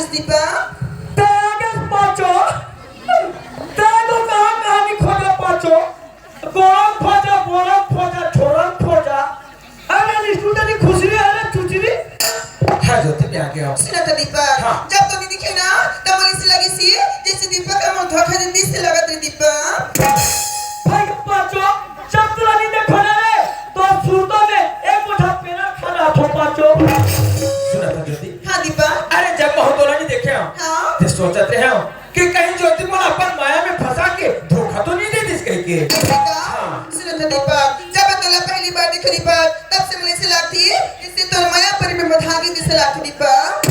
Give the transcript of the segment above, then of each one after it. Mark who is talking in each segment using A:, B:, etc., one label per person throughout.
A: हारिस दीपक
B: तागस पाचो तागो कहानी खोजा पाचो गोरम खोजा बोरम खोजा छोरम खोजा अरे निष्ठुनी खुशी अरे चुचरी
C: हाँ जोते पे आके आओ
A: सुना तो दीपक
C: हाँ।
A: जब तो दिखे ना तब बोली से लगी सी जैसे दीपक का मुंह धोखा दे से लगा तो दीपक
B: भाई पाचो जब तू नहीं देखो ना रे तो सूरतों में एक मुठा पेड़ा खाना थो पाचो
C: सुना था ज्योति
A: हाँ दीपक
C: अरे जब महोदोला नहीं देखे हो
A: हाँ
C: तो सोचते हैं कि कहीं ज्योति को अपन माया में फंसा के धोखा तो नहीं दे दिस कहीं के
A: सुना तो दीपक जब तोला पहली बार देखो दीपक तब से मुझे से लगती है इससे तो माया पर में मधागी दिसे लगती दीपक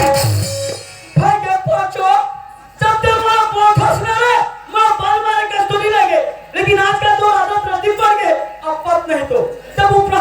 B: भाई क्या पाचो जब तक मारा बहुत हंसने रे मां बाल मारे का तो नहीं लगे लेकिन आज का दौर आदत रद्दी पड़ गए अब बात नहीं तो जब ऊपर